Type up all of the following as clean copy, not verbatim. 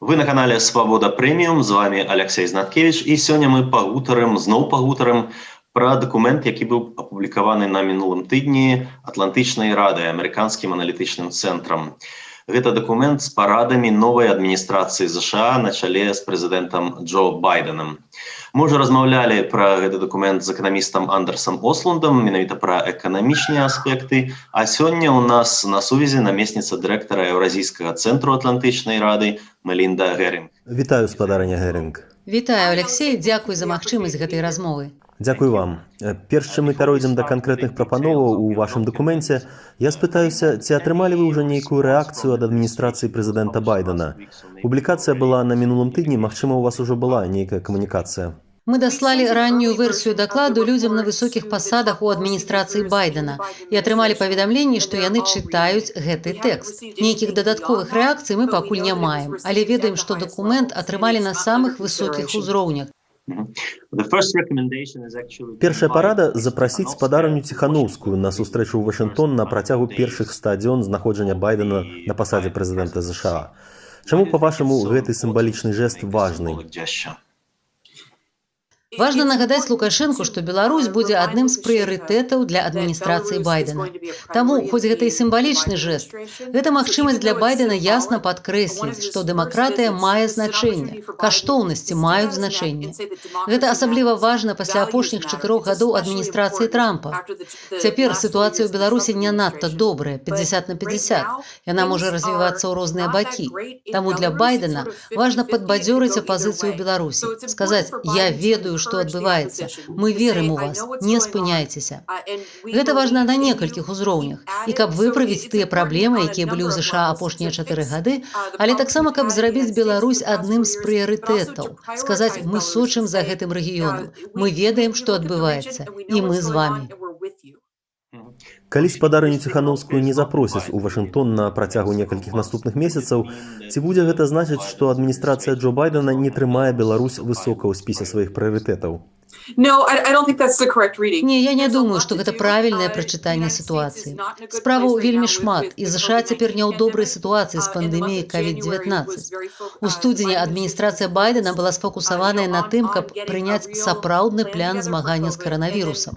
Вы на канале Свабода Прэміум, з вами Алексей Знаткевич, і сёння мы зноў пагутарым пра дакумент, які быў апублікаваны на мінулым тыдні Атлантычнай радай, амерыканскім аналітычным цэнтрам. Гэта дакумент з парадамі новай адміністрацыі США на чале з прэзідэнтам Джо Байденам. Мы ўжо размаўлялі пра гэты дакумент з эканамістам Андерсом Ослундам, менавіта пра эканамічныя аспекты, а сёння ў нас на сувязі намесніца дырэктара Еўразійскага цэнтру Атлантычнай рады Мелінда Герінг. Вітаю, спадарыня Герінг. Вітаю, Алексей, дзякуй за магчымасць гэтай размовы. Дзякуй вам. Перш чым мы пяройдзем да канкрэтных прапановаў у вашым дакуменце, я спытаюся, ці атрымалі вы ўжо нейкую рэакцыю ад адміністрацыі прэзідэнта Байдена? Публікацыя была на мінулым тыдні, магчыма, у вас ужо была нейкая камунікацыя. Мы даслалі раннюю версію дакладу людзям на высокіх пасадах у адміністрацыі Байдена і атрымалі паведамленні, што яны чытаюць гэты тэкст. Нейкіх дадатковых рэакцый мы пакуль не маем, але ведаем, што дакумент атрымалі на самых высокіх узроўнях. Першая парада – запрасіць спадарню Ціхановскую на сустрэчу ў Вашынгтон на працягу першых 100 дзён знаходжання Байдена на пасадзе прэзідэнта США. Чаму, па-вашаму, гэты сімвалічны жэст важны? Важна нагадаць Лукашэнку, што Беларусь будзе адным з прыярытэтаў для адміністрацыі Байдена. Таму, хоць гэта і сімвалічны жэст, гэта магчымасць для Байдена ясна падкрэсліць, што дэмакратыя мае значэнне, каштоўнасці маюць значэнне. Гэта асабліва важна пасля апошніх 4 гадоў адміністрацыі Трампа. Цяпер сітуацыя ў Беларусі не надта добрая, 50 на 50. Яна можа развівацца ў розныя бакі. Таму для Байдена важна падбадзёрыць апазіцыю Беларусі, сказаць: «Я ведаю, што адбываецца. Мы верым у вас. Не спыняйцеся». Гэта важна на некалькіх узроўнях. І каб выправіць тыя праблемы, якія былі ў ЗША апошнія 4 гады, але таксама каб зрабіць Беларусь адным з прыярытэтаў. Сказаць: «Мы сочым за гэтым рэгіёнам. Мы ведаем, што адбываецца. І мы з вамі». Калі спадарню Ціхановскую не запросяць у Вашынгтон на працягу некалькіх наступных месяцаў, ці будзе гэта значыць, што адміністрацыя Джо Байдена не трымае Беларусь высока ў спісе сваіх прыярытэтаў? Не, я не думаю, што гэта правільнае прачытанне сітуацыі. Справаў вельмі шмат, і ЗША цяпер не ў добрай сітуацыі з пандэміяй COVID-19. У студзені адміністрацыя Байдена была сфокусаваная на тым, каб прыняць сапраўдны план змагання з каранавірусам.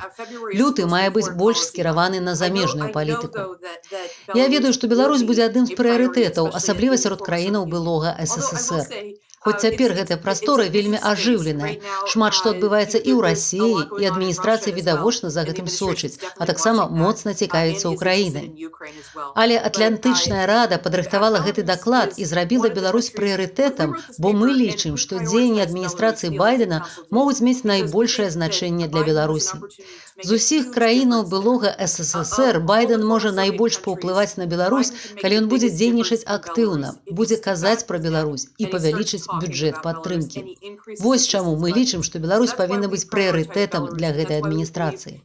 Люты мае быць больш скіраваны на замежную палітыку. Я ведаю, што Беларусь будзе адным з прыярытэтаў, асабліва сярод краінаў былога СССР. Хоць цяпер гэтая прастора вельмі ажыўленая. Шмат што адбываецца і ў Расіі, і адміністрацыя відавочна за гэтым сочыць, а таксама моцна цікавіцца ўкраінай. Але Атлантычная рада падрыхтавала гэты даклад і зрабіла Беларусь прыярытэтам, бо мы лічым, што дзеянні адміністрацыі Байдена могуць мець найбольшае значэнне для Беларусі. З усіх краінаў былога СССР Байден можа найбольш паўплываць на Беларусь, калі ён будзе дзейнічаць актыўна, будзе казаць пра Беларусь і павялічыць бюджэт падтрымкі. Вось чаму мы лічым, што Беларусь павінна быць прыярытэтам для гэтай адміністрацыі.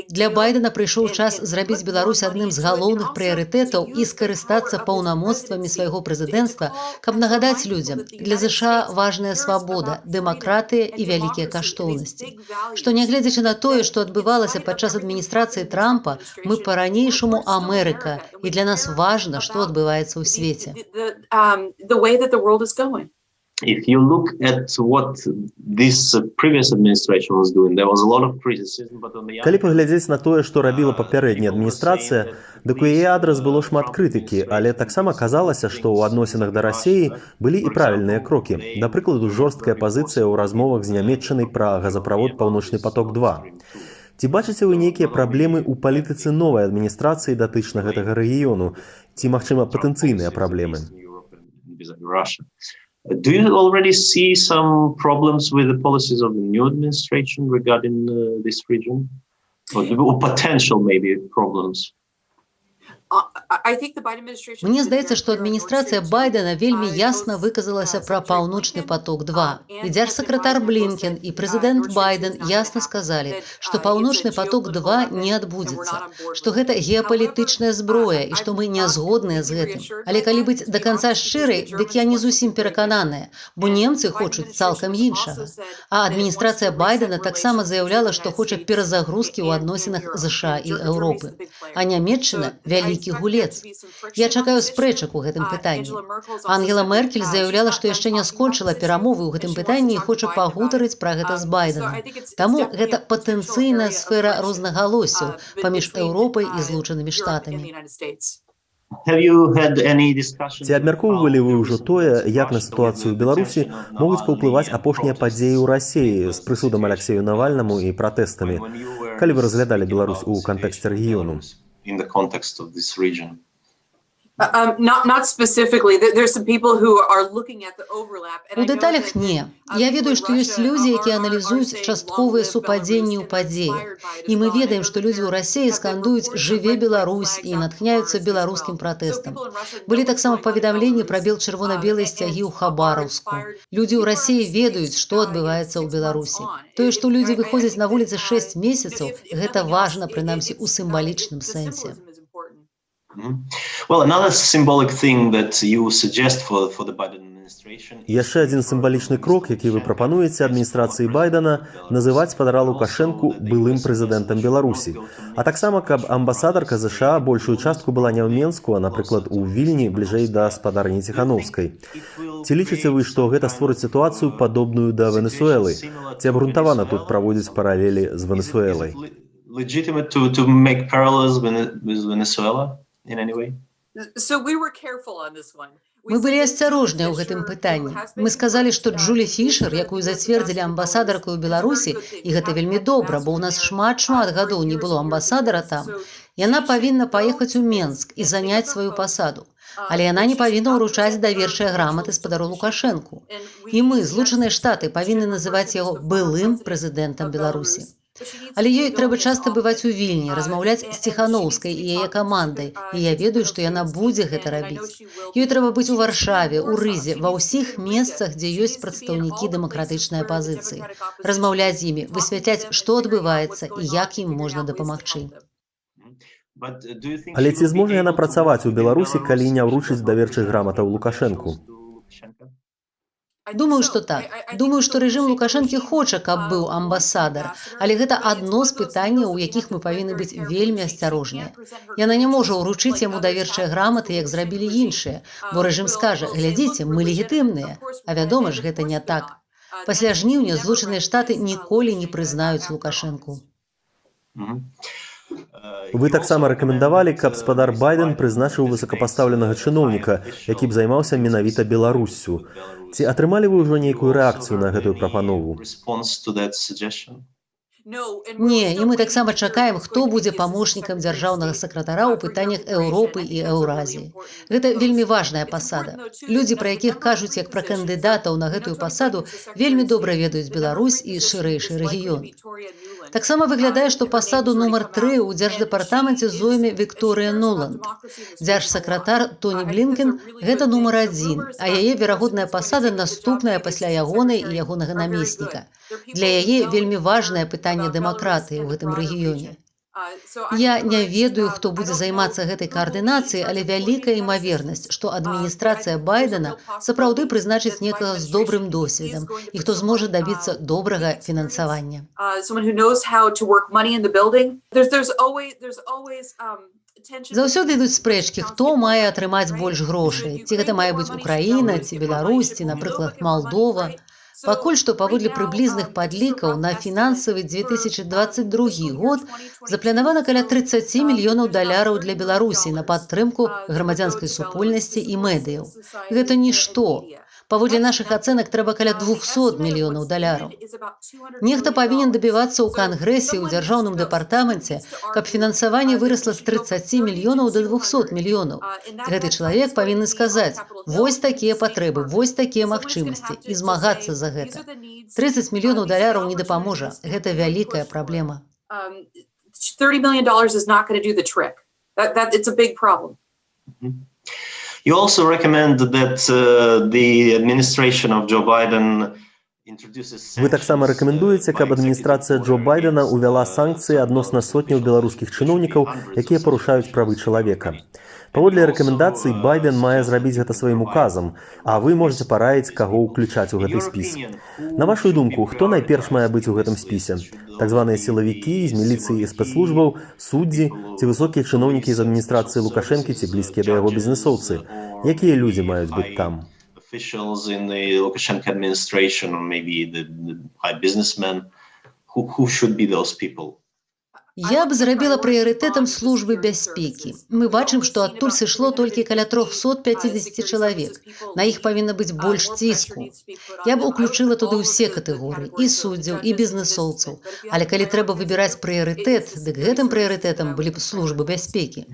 Для Байдена прыйшоў час зрабіць Беларусь адным з галоўных прыярытэтаў і скарыстацца паўнамоцтвамі свайго прэзідэнцтва, каб нагадаць людзям, для ЗША важная свабода, дэмакратыя і вялікія каштоўнасці. Што нягледзячы на тое, што адбывалася падчас адміністрацыі Трампа, мы па-ранейшаму Амерыка, і для нас важна, што адбываецца ў свеце. If you look at what this previous administration was doing, there was a lot of criticism, but on the other... Калі паглядзець на тое, што рабіла папярэдняя адміністрацыя, дык у яе адрас было шмат крытыкі, але таксама казалася, што ў адносінах да Расіі былі і правільныя крокі. Да прыкладу, жорсткая пазіцыя ў размовах з Нямецчынай пра газаправод «Паўночны поток-2». Ці бачыце вы нейкія праблемы ў палітыцы новай адміністрацыі датычна гэтага рэгіёну? Ці, магчыма, патэнцыйныя праблемы? Do you already see some problems with the policies of the new administration regarding this region? Or potential, maybe, problems? Мне здаецца, што адміністрацыя Байдена вельмі ясна выказалася пра паўночны поток-2. І дзяржсакратар Блінкен і прэзідэнт Байден ясна сказалі, што паўночны поток-2 не адбудзецца, што гэта геапалітычная зброя і што мы не згодныя з гэтым. Але калі быць да канца шчырай, дык я не зусім перакананая, бо немцы хочуць цалкам іншага. А адміністрацыя Байдена таксама заяўляла, што хоча перазагрузкі ў адносінах ЗША і Еўропы. А Нямецчына – вялікі гулец. Я чакаю спрэчак у гэтым пытанні. Ангела Меркель заявляла, што яшчэ не скончыла перамовы ў гэтым пытанні і хоча пагутарыць пра гэта з Байденам. Таму гэта патэнцыйная сфера рознагалоссяў паміж Еўропай і Злучанымі Штатамі. Ці абмяркоўвалі вы ўжо тое, як на сітуацыю ў Беларусі могуць паўплываць апошнія падзеі ў Расіі з прысудам Алексею Навальнаму і пратэстамі, калі вы разглядалі Беларусь у кантэксце рэгіёну? In the context of this region. Not specifically. There's some people who are looking at the overlap. У дэталях не. Я ведаю, што ёсць людзі, якія аналізуюць частковыя супадзенні ў падзеях. І мы ведаем, што людзі ў Расіі скандуюць «Жыве Беларусь» і натхняюцца беларускім пратэстам. Былі таксама паведамленні пра бел-чырвона-белыя сцягі ў Хабараўску. Людзі ў Расіі ведаюць, што адбываецца ў Беларусі. Тое, што людзі выходзяць на вуліцы 6 месяцаў, гэта важна, прынамсі, у сімвалічным сэнсе. Well, another symbolic thing that you suggest for the Biden administration. Яшчэ адзін сімвалічны крок, які вы прапануеце адміністрацыі Байдена, называць спадара Лукашэнку былым прэзідэнтам Беларусі. А таксама, каб амбасадарка ЗША большую частку была не ў Менску, а, напрыклад, у Вільні, бліжэй да спадарні Ціханаўскай. Ці лічыце вы, што гэта створыць сітуацыю падобную да Венесуэлы? Ці абгрунтавана тут праводзіць паралелі з Венесуэлай? Legitimate to make parallels with Venezuela? In any way? So we were careful on this one. Мы былі асцярожныя ў гэтым пытанні. Мы сказалі, што Джулі Фішер, якую зацвердзілі амбасадаркай у Беларусі, і гэта вельмі добра, бо ў нас шмат гадоў не было амбасадара там, яна павінна паехаць у Менск і заняць сваю пасаду. Але яна не павінна ўручаць даверчыя граматы спадару Лукашэнку. І мы, Злучаныя Штаты, павінны называць яго былым прэзідэнтам Беларусі. Але ёй трэба часта бываць у Вільні, размаўляць з Ціханаўскай і яе камандай, і я ведаю, што яна будзе гэта рабіць. Ёй трэба быць у Варшаве, у Рызе, ва ўсіх месцах, дзе ёсць прадстаўнікі дэмакратычнай апазіцыі. Размаўляць з імі, высвятляць, што адбываецца і як ім можна дапамагчы. Але ці зможа яна працаваць у Беларусі, калі не ўручыць даверчых граматаў Лукашэнку? Думаю, што так. Думаю, што рэжым Лукашэнкі хоча, каб быў амбасадар, але гэта адно з пытанняў, у якіх мы павінны быць вельмі асцярожныя. Яна не можа ўручыць яму даверчыя граматы, як зрабілі іншыя, бо рэжым скажа: «Глядзіце, мы легітымныя». А вядома ж, гэта не так. Пасля жніўня Злучаныя Штаты ніколі не прызнаюць Лукашэнку. Вы таксама рэкамендавалі, каб спадар Байден прызначыў высокапастаўленага чыноўніка, які б займаўся менавіта Беларуссю. Ці атрымалі вы ўжо нейкую рэакцыю на гэтую прапанову? Не, і мы таксама чакаем, хто будзе памочнікам дзяржаўнага сакратара ў пытаннях Еўропы і Еўразіі. Гэта вельмі важная пасада. Людзі, пра якіх кажуць як пра кандыдатаў на гэтую пасаду, вельмі добра ведаюць Беларусь і шырэйшы рэгіён. Таксама выглядае, што пасаду нумар 3 ў дзярждэпартаменце зойме Вікторыя Нуланд. Дзяржсакратар Тоні Блінкен – гэта нумар 1, а яе верагодная пасада наступная пасля ягонай і ягонага намесніка. Для яе вельмі важнае пытанне дэмакратыі ў гэтым рэгіёне. Я не ведаю, хто будзе займацца гэтай каардынацыяй, але вялікая імавернасць, што адміністрацыя Байдена сапраўды прызначыць некага з добрым досведам і хто зможа дабіцца добрага фінансавання. Заўсёды ідуць спрэчкі, хто мае атрымаць больш грошай. Ці гэта мае быць Украіна, ці Беларусь, ці, напрыклад, Малдова. Пакуль што, паводле прыблізных падлікаў, на фінансавы 2022 год запланавана каля 30 мільёнаў даляраў для Беларусі на падтрымку грамадзянскай супольнасці і медыяў. Гэта нішто. Паводле нашых ацэнак трэба каля 200 мільёнаў даляраў. Нехта павінен дабівацца ў Кангрэсе, ў дзяржаўным дэпартаменце, каб фінансаванне вырасла з 30 мільёнаў да 200 мільёнаў. Гэты чалавек павінны сказаць: вось такія патрэбы, вось такія магчымасці, і змагацца за гэта. 30 мільёнаў даляраў не дапаможа. Гэта вялікая праблема. $30 million is not going to do the trick. That it's a big problem. You also recommend that the administration of Joe Biden introduces Вы таксама рэкамендуеце, каб адміністрацыя Джо Байдена увяла санкцыі адносна сотняў беларускіх чыноўнікаў, якія парушаюць правы чалавека. Паводле рэкамендацый, Байден мае зрабіць гэта сваім указам, а вы можаце параіць, каго ўключаць у гэты спіс. На вашу думку, хто найперш мае быць у гэтым спісе? Так званыя сілавікі з міліцыі і спецслужбаў, суддзі ці высокія чыноўнікі з адміністрацыі Лукашэнкі ці блізкія да яго бізнэсоўцы? Якія людзі маюць быць там? Officials in the Lukashenko administration, or maybe the high businessmen, who should be those people? Я б зрабіла прыярытэтам службы бяспекі. Мы бачым, што адтуль сышло толькі каля 350 чалавек. На іх павінна быць больш ціску. Я б уключыла туды ўсе катэгорыі, і суддзяў, і бізнэсоўцаў. Але калі трэба выбіраць прыярытэт, дык гэтым прыярытэтам былі б службы бяспекі.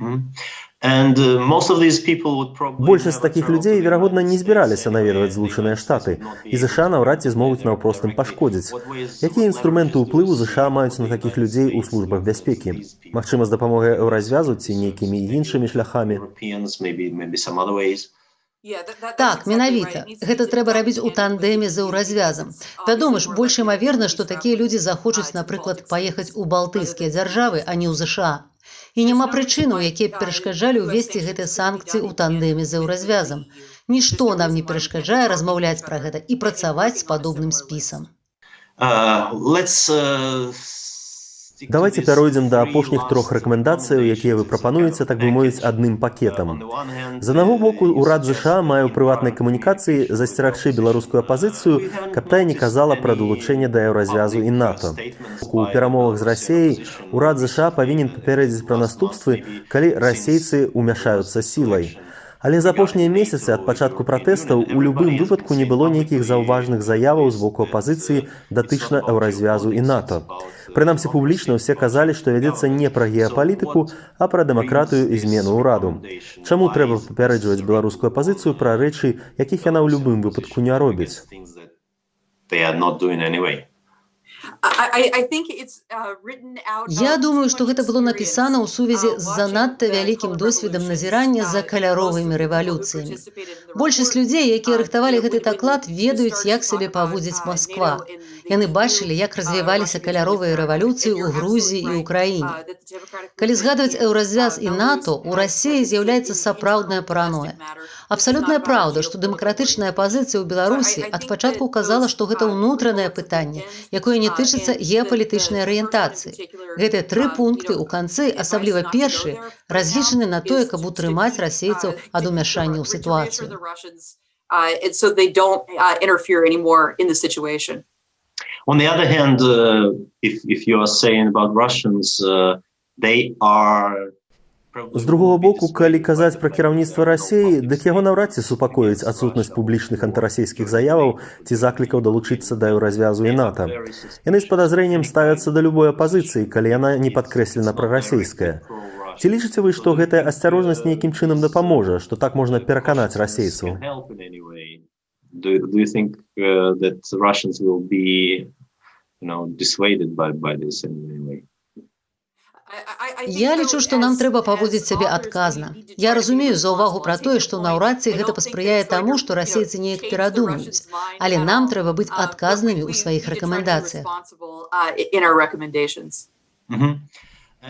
Большасць такіх людзей, верагодна, не збіраліся наведваць Злучаныя Штаты, і ЗША наўрад ці змогуць наўпрост ім пашкодзіць. Якія інструменты ўплыву ЗША маюць на такіх людзей у службах бяспекі? Магчыма, з дапамогай еўразвязу ці нейкімі іншымі шляхамі? Так, менавіта. Гэта трэба рабіць у тандеме з еўразвязам. Вядома ж, больш імаверна, што такія людзі захочуць, напрыклад, паехаць у балтыйскія дзяржавы, а не ў ЗША. І няма прычынаў, якія б перашкаджалі ўвесці гэтыя санкцыі ў тандеме з еўразвязам. Нішто нам не перашкаджае размаўляць пра гэта і працаваць з падобным спісам. Давайте пяройдзем да апошніх трох рэкамендацыяў, якія вы прапануеце, так бы мовіць, адным пакетам. З аднаго боку, урад ЗША мае ў прыватнай камунікацыі засцерагчы беларускую апазіцыю, каб тая не казала пра далучэнне да еўразвязу і НАТО. У перамовах з Расіяй урад ЗША павінен папярэдзіць пра наступствы, калі расейцы ўмяшаюцца сілай. Але за апошнія месяцы ад пачатку пратэстаў у любым выпадку не было нейкіх заўважных заяваў з боку апазіцыі датычна еўразвязу і НАТО. Прынамсі, публічна ўсе казалі, што вядзецца не пра геапалітыку, а пра дэмакратыю і змену ўраду. Чаму трэба папярэджваць беларускую апазіцыю пра рэчы, якіх яна ў любым выпадку не робіць? Я думаю, што гэта было напісана ў сувязі з занадта вялікім досведам назірання за каляровымі рэвалюцыямі. Большасць людзей, якія рыхтавалі гэты даклад, ведаюць, як сябе паводзіць Масква. Яны бачылі, як развіваліся каляровыя рэвалюцыі ў Грузіі і ўкраіне. Калі згадваць еўразвяз і НАТО, у Расіі з'яўляецца сапраўдная параноя. Абсалютная праўда, што дэмакратычная апазіцыя ў Беларусі ад пачатку казала, што гэта ўнутранае пытанне, якое не тычыцца геапалітычнай арыентацыі. Гэтыя тры пункты ў канцы, асабліва першы, разлічаны на тое, каб утрымаць расейцаў ад умяшання ў сітуацыю. On the other hand, if you are saying about Russians, they are... З другого боку, калі казаць пра кіраўніцтва Расіі, дык яго наўрад ці супакоіць адсутнасць публічных антырасійскіх заяваў ці заклікаў далучыцца да еўразвязу і НАТО. Яны з падазрэннем ставяцца да любой апазіцыі, калі яна не падкрэслена прарасійская. Ці лічыце вы, што гэтая асцярожнасць нейкім чынам дапаможа, што так можна пераканаць расейцаў? Do you think that Russians will be, dissuaded by this in any way? Я лічу, што нам трэба паводзіць сябе адказна. Я разумею заўвагу пра тое, што наўрад ці гэта паспрыяе таму, што расейцы неяк перадумаюць. Але нам трэба быць адказнымі ў сваіх рэкамендацыях.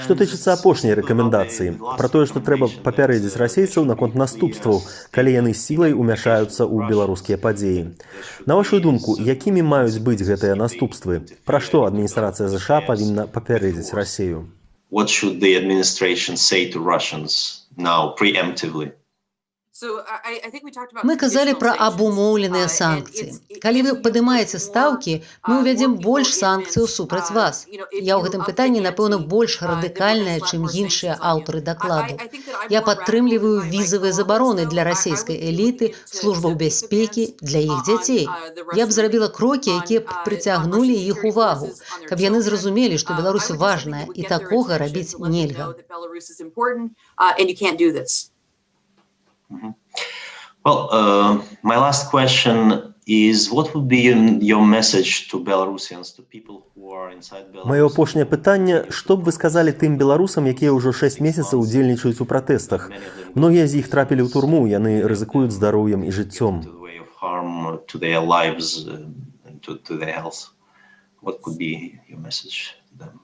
Што тычыцца апошняй рэкамендацыі, пра тое, што трэба папярэдзіць расейцаў наконт наступстваў, калі яны сілай умяшаюцца ў беларускія падзеі. На вашу думку, якімі маюць быць гэтыя наступствы? Пра што адміністрацыя ЗША павінна папярэдзіць Расію? What should the administration say to Russians now, preemptively? Мы казалі пра абумоўленыя санкцыі. Калі вы падымаеце стаўкі, мы ўвядзем больш санкцыяў супраць вас. Я ў гэтым пытанні, напэўна, больш радыкальная, чым іншыя аўтары дакладу. Я падтрымліваю візавыя забароны для расійскай эліты, службаў бяспекі, для іх дзяцей. Я б зрабіла крокі, якія б прыцягнулі іх увагу, каб яны зразумелі, што Беларусь важная, і такога рабіць нельга. Well, my last question is what would be your message to Belarusians, to people who are inside Belarus? Маё апошняе пытанне, што б вы сказалі тым беларусам, якія ўжо 6 месяцаў удзельнічаюць у пратэстах? Многія з іх трапілі ў турму, яны рызыкуюць здароўем і жыццём. To the way of harm to their lives, and to their health. What could be your message to them?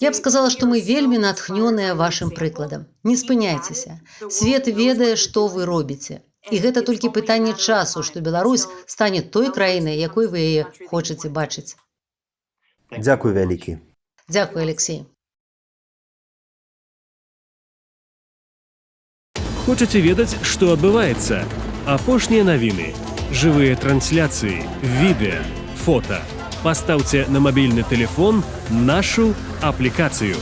Я б сказала, што мы вельмі натхнёныя вашым прыкладам. Не спыняйцеся. Свет ведае, што вы робіце. І гэта толькі пытанне часу, што Беларусь стане той краінай, якой вы яе хочаце бачыць. Дзякуй вялікі. Дзякуй, Алексей. Хочаце ведаць, што адбываецца? Апошнія навіны, жывыя трансляцыі, відэа, фота. Пастаўце на мабільны тэлефон нашу аплікацыю.